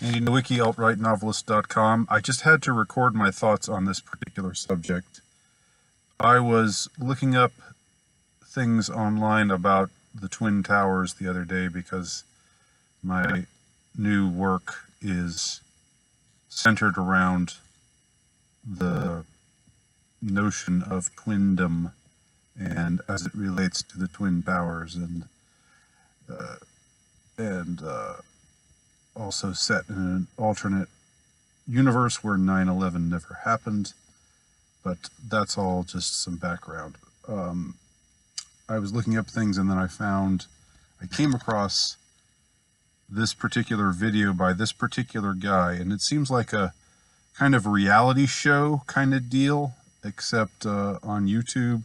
Wiki, altrightnovelist.com. I just had to record my thoughts on this particular subject. I was looking up things online about the Twin Towers the other day because my new work is centered around the notion of twindom and as it relates to the Twin Towers, and also set in an alternate universe where 9/11 never happened, but that's all just some background. I was looking up things and then I came across this particular video by this particular guy, and it seems like a kind of reality show kind of deal, except on YouTube,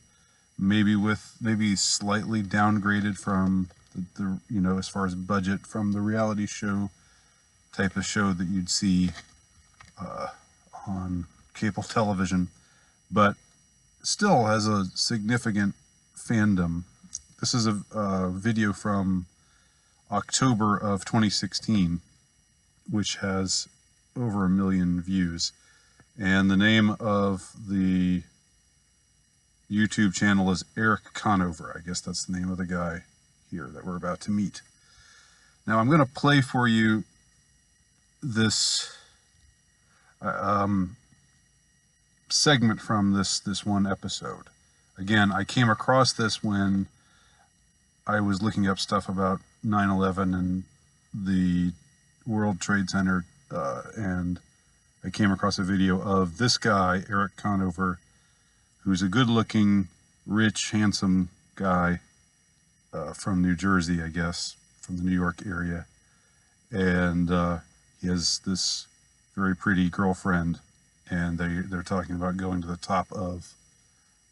maybe slightly downgraded from the as far as budget from the reality show type of show that you'd see on cable television, but still has a significant fandom. This is a video from October of 2016, which has over 1 million views, and the name of the YouTube channel is Eric Conover. I guess that's the name of the guy here that we're about to meet. Now I'm going to play for you this segment from this one episode. Again, I came across this when I was looking up stuff about 9/11 and the World Trade Center, and I came across a video of this guy, Eric Conover, who's a good-looking, rich, handsome guy from New Jersey, I guess, from the New York area, and he has this very pretty girlfriend, and they're talking about going to the top of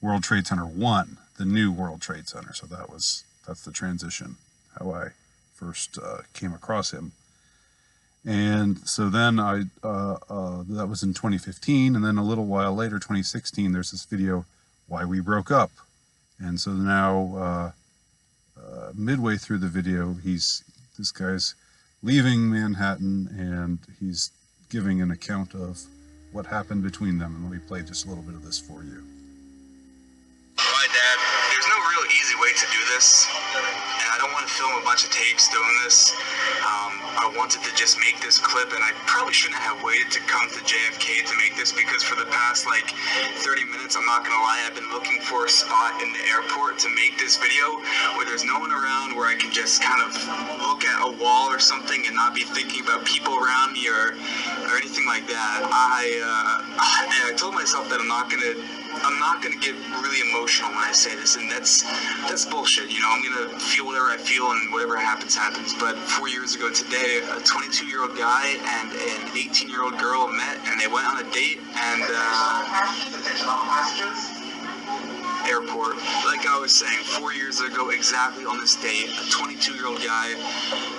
World Trade Center 1, the new World Trade Center. So that's the transition, how I first came across him. And so then that was in 2015, and then a little while later, 2016, there's this video, Why We Broke Up. And so now, midway through the video, this guy's leaving Manhattan, and he's giving an account of what happened between them. And let me play just a little bit of this for you. My dad, there's no real easy way to do this, and I don't want to film a bunch of takes doing this. I wanted to just make this clip, and I probably shouldn't have waited to come to JFK to make this, because for the past 30 minutes, I'm not gonna lie, I've been looking for a spot in the airport to make this video where there's no one around, where I can just kind of look at a wall or something and not be thinking about people around me or anything like that. I told myself that I'm not gonna get really emotional when I say this, and that's bullshit. I'm gonna feel whatever I feel, and whatever happens. But 4 years ago today, a 22-year-old guy and an 18-year-old girl met, and they went on a date, and airport. Like I was saying, 4 years ago exactly on this date, a 22-year-old guy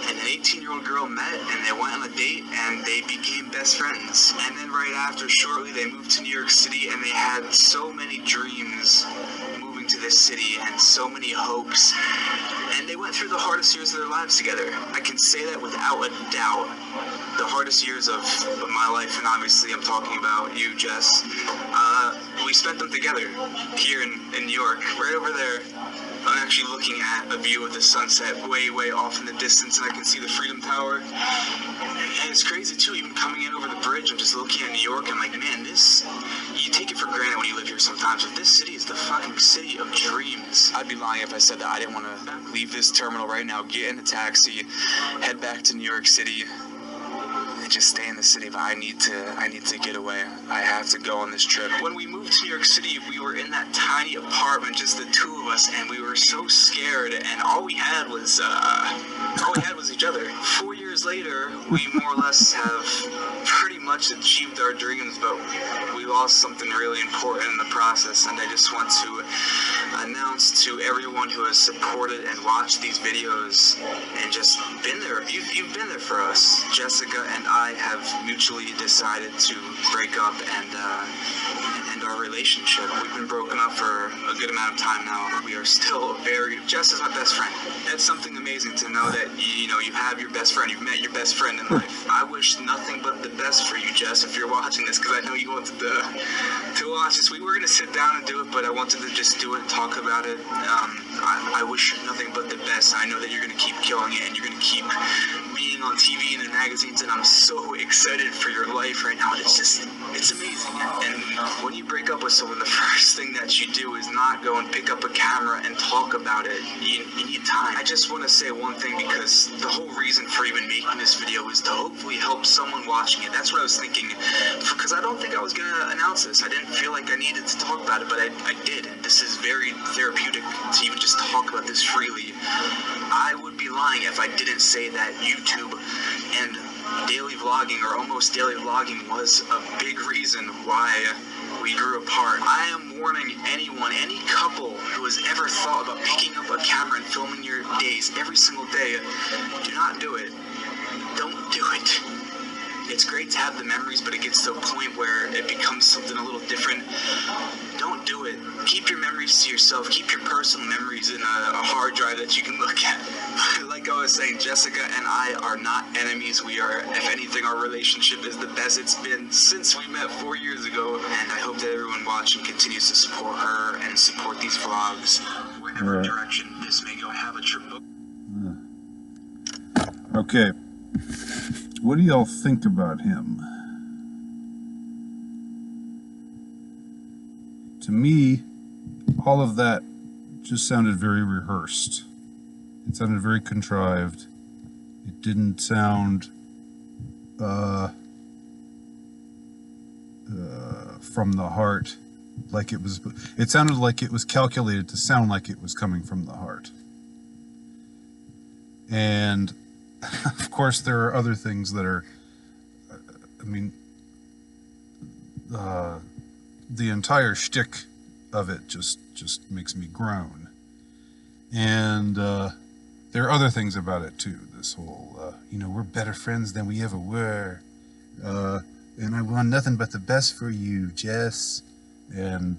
and an 18-year-old girl met, and they went on a date, and they became best friends. And then right after, shortly, they moved to New York City, and they had so many dreams moving to this city, and so many hopes. And they went through the hardest years of their lives together. I can say that without a doubt. The hardest years of my life, and obviously I'm talking about you, Jess. We spent them together here in New York, right over there. I'm actually looking at a view of the sunset way, way off in the distance, and I can see the Freedom Tower. And it's crazy too, even coming in over the bridge, I'm just looking at New York, and I'm like, man, you take it for granted when you live here sometimes, but this city is the fucking city of dreams. I'd be lying if I said that I didn't want to leave this terminal right now, get in a taxi, head back to New York City, and just stay in the city. But I need to get away. I have to go on this trip. When we moved to New York City, we were in that tiny apartment, just the two of us, and we were so scared, and all we had was each other. 4 years later, we more or less have pretty much achieved our dreams, but we lost something really important in the process, and I just want to announce to everyone who has supported and watched these videos and just been there. You've been there for us. Jessica and I have mutually decided to break up and end our relationship. We've been broken up for a good amount of time now. We are still very. Jess is my best friend. That's something amazing to know, that you have your best friend. You met your best friend in life. I wish nothing but the best for you, Jess, if you're watching this, because I know you wanted to watch this. We were going to sit down and do it, but I wanted to just do it and talk about it. I wish nothing but the best. I know that you're going to keep killing it, and you're going to keep being on TV and in magazines, and I'm so excited for your life right now. It's amazing. And when you break up with someone, the first thing that you do is not go and pick up a camera and talk about it. You need time. I just want to say one thing, because the whole reason for even making this video is to hopefully help someone watching it. That's what I was thinking, because I don't think I was going to announce this. I didn't feel like I needed to talk about it, but I did. And this is very therapeutic to even just talk about this freely. I would be lying if I didn't say that YouTube and daily vlogging, or almost daily vlogging, was a big reason why we grew apart. I am warning anyone, any couple who has ever thought about picking up a camera and filming your days every single day, do not do it. Don't do it. It's great to have the memories, but it gets to a point where it becomes something a little different. Don't do it. Keep your memories to yourself. Keep your personal memories in a hard drive that you can look at. Like I was saying, Jessica and I are not enemies. We are, if anything, our relationship is the best it's been since we met 4 years ago. And I hope that everyone watching continues to support her and support these vlogs. Wherever direction this may go, have a trip. Okay. What do y'all think about him? To me, all of that just sounded very rehearsed. It sounded very contrived. It didn't sound from the heart, like it was. It sounded like it was calculated to sound like it was coming from the heart. And of course, there are other things that are, I mean, the entire shtick of it just makes me groan. And there are other things about it too. This whole, we're better friends than we ever were. And I want nothing but the best for you, Jess. And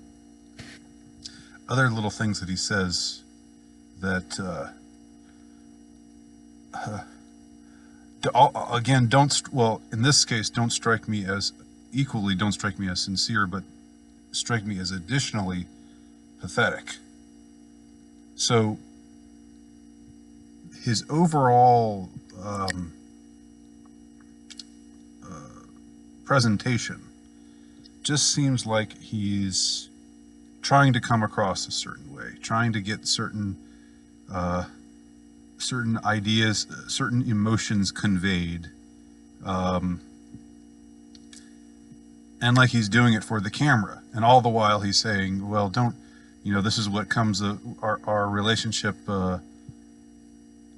other little things that he says that, again, in this case, don't strike me as sincere, but strike me as additionally pathetic. So his overall presentation just seems like he's trying to come across a certain way, trying to get certain ideas, certain emotions conveyed, and like he's doing it for the camera, and all the while he's saying, well, don't, this is what comes of our relationship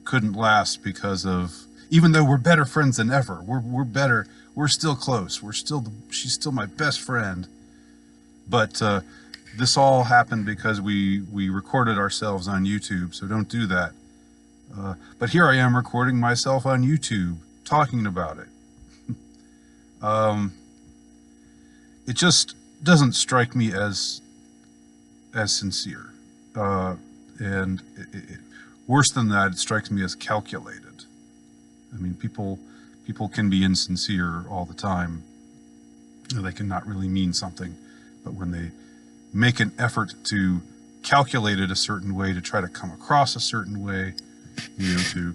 couldn't last because of, even though we're better friends than ever, we're still close, she's still my best friend, but this all happened because we recorded ourselves on YouTube, so don't do that. But here I am recording myself on YouTube, talking about it. It just doesn't strike me as sincere. And worse than that, it strikes me as calculated. I mean, people can be insincere all the time. They can not really mean something, but when they make an effort to calculate it a certain way, to try to come across a certain way, to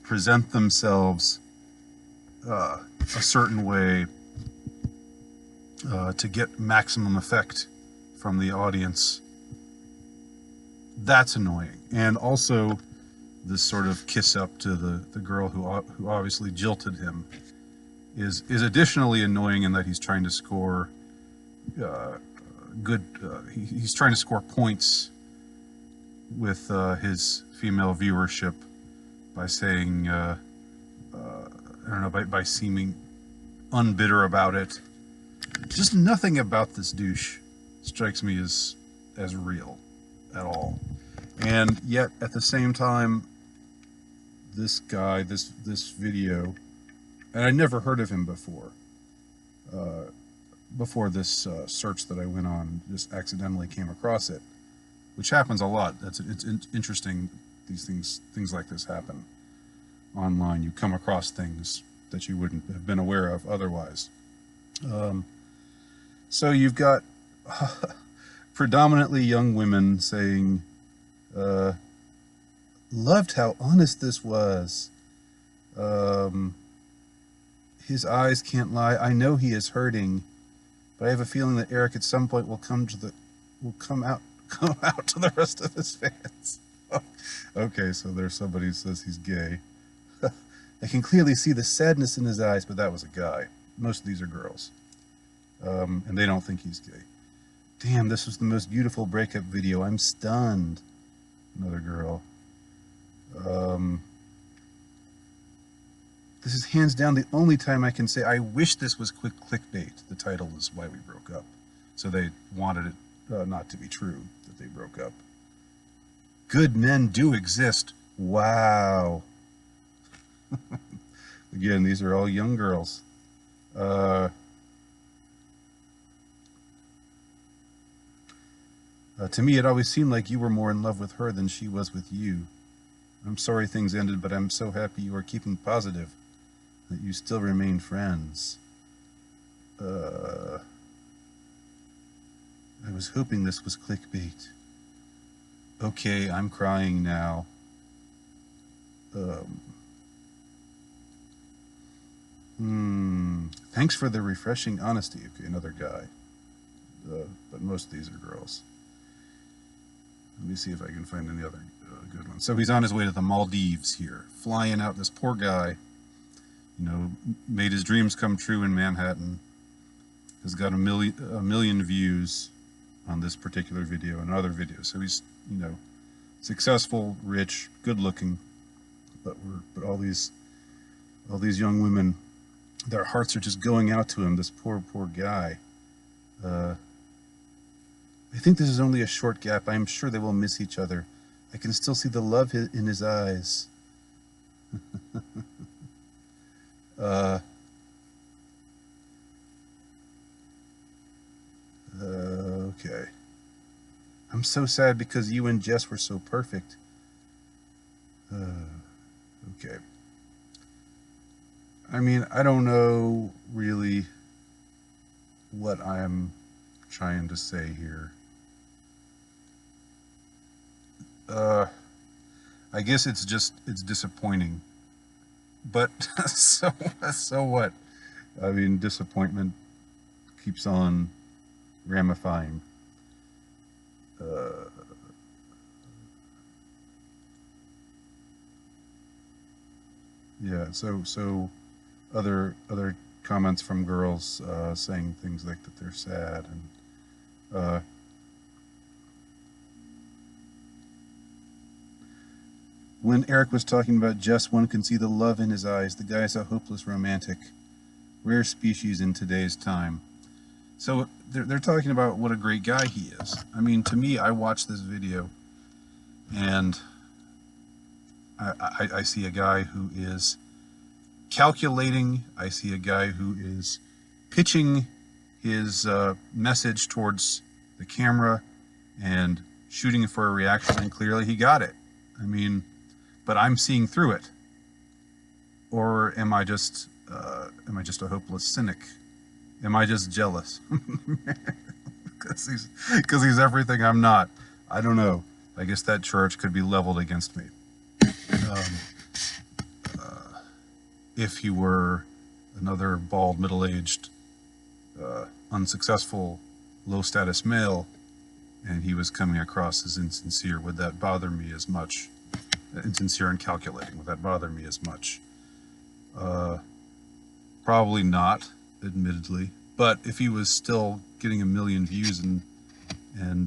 present themselves a certain way, to get maximum effect from the audience, that's annoying. And also this sort of kiss up to the girl who obviously jilted him is additionally annoying, in that he's trying to score he's trying to score points with his female viewership by saying, I don't know, by seeming unbitter about it. Just nothing about this douche strikes me as real at all. And yet, at the same time, this guy, this video, and I never heard of him before. Before this search that I went on, just accidentally came across it, which happens a lot. It's interesting. These things like this happen online, you come across things that you wouldn't have been aware of otherwise. So you've got predominantly young women saying, loved how honest this was. His eyes can't lie. I know he is hurting, but I have a feeling that Eric at some point will come out to the rest of his fans. Okay, so there's somebody who says he's gay. I can clearly see the sadness in his eyes, but that was a guy. Most of these are girls. And they don't think he's gay. Damn, this was the most beautiful breakup video. I'm stunned. Another girl. This is hands down the only time I can say I wish this was quick clickbait. The title is Why We Broke Up. So they wanted it not to be true that they broke up. Good men do exist. Wow. Again, these are all young girls. To me, it always seemed like you were more in love with her than she was with you. I'm sorry things ended, but I'm so happy you are keeping positive, that you still remain friends. I was hoping this was clickbait. Okay, I'm crying now. Thanks for the refreshing honesty. Okay, another guy. But most of these are girls. Let me see if I can find any other good ones. So he's on his way to the Maldives here, flying out. This poor guy, you know, made his dreams come true in Manhattan, has got a million views on this particular video and other videos. So he's, you know, successful, rich, good looking, but all these young women, their hearts are just going out to him, this poor guy. I think this is only a short gap. I am sure they will miss each other. I can still see the love in his eyes. Okay. I'm so sad because you and Jess were so perfect. Okay. I mean, I don't know really what I'm trying to say here. I guess it's disappointing. But so what? I mean, disappointment keeps on ramifying. Yeah, so other comments from girls saying things like that they're sad, and when Eric was talking about Jess, one can see the love in his eyes. The guy's a hopeless romantic, rare species in today's time. So they're talking about what a great guy he is. I mean, to me, I watched this video, and I see a guy who is calculating. I see a guy who is pitching his message towards the camera and shooting for a reaction, and clearly he got it. I mean, but I'm seeing through it. Or am I just a hopeless cynic? Am I just jealous? Because he's everything I'm not. I don't know. I guess that charge could be leveled against me. If he were another bald, middle-aged, unsuccessful, low-status male, and he was coming across as insincere, would that bother me as much? Insincere and calculating, would that bother me as much? Probably not, admittedly. But if he was still getting 1 million views and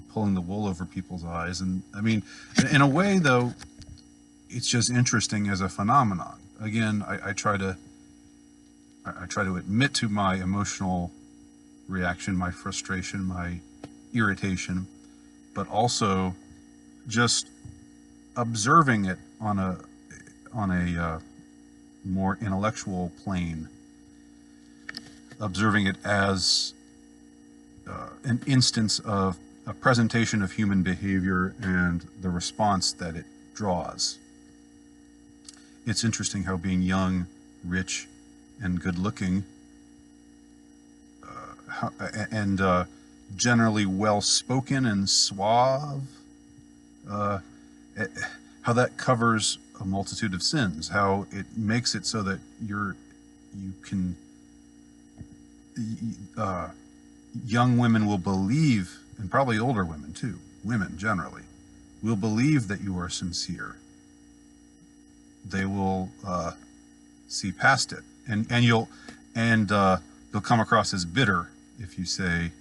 pulling the wool over people's eyes, and I mean, in a way, though, it's just interesting as a phenomenon. Again, I try to admit to my emotional reaction, my frustration, my irritation, but also just observing it on a more intellectual plane, observing it as an instance of a presentation of human behavior and the response that it draws. it's interesting how being young, rich, and good-looking, and generally well-spoken and suave, how that covers a multitude of sins. How it makes it so that you can. Young women will believe, and probably older women too, women generally, will believe that you are sincere. They will see past it, and you'll come across as bitter if you say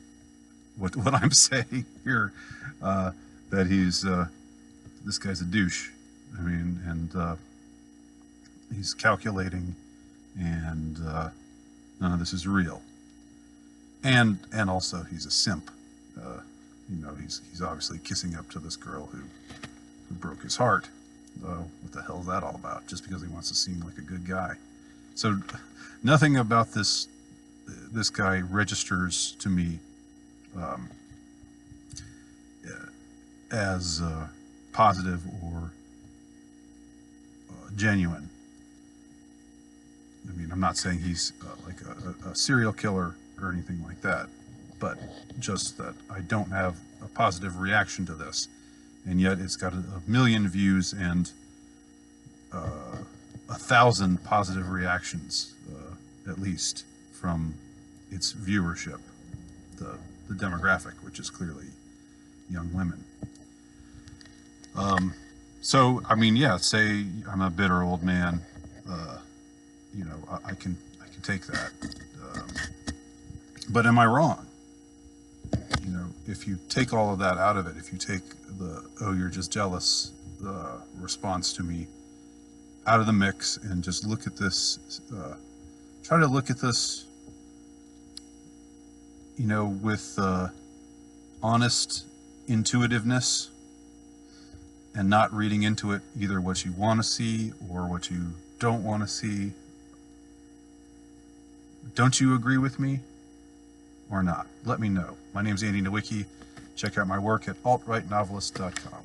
what I'm saying here, that this guy's a douche. I mean, and he's calculating, and none of this is real. And also he's a simp. He's obviously kissing up to this girl who broke his heart. What the hell is that all about? Just because he wants to seem like a good guy. So nothing about this guy registers to me as positive or genuine. I mean, I'm not saying he's like a serial killer or anything like that, but just that I don't have a positive reaction to this, and yet it's got a million views and 1,000 positive reactions, at least, from its viewership, the demographic, which is clearly young women. So I mean, yeah, say I'm a bitter old man, I can take that. But am I wrong? If you take all of that out of it, if you take the "oh, you're just jealous" response to me out of the mix, and just look at this, try to look at this, with honest intuitiveness, and not reading into it either what you want to see or what you don't want to see. Don't you agree with me or not? Let me know. My name's Andy Nowicki. Check out my work at altrightnovelist.com.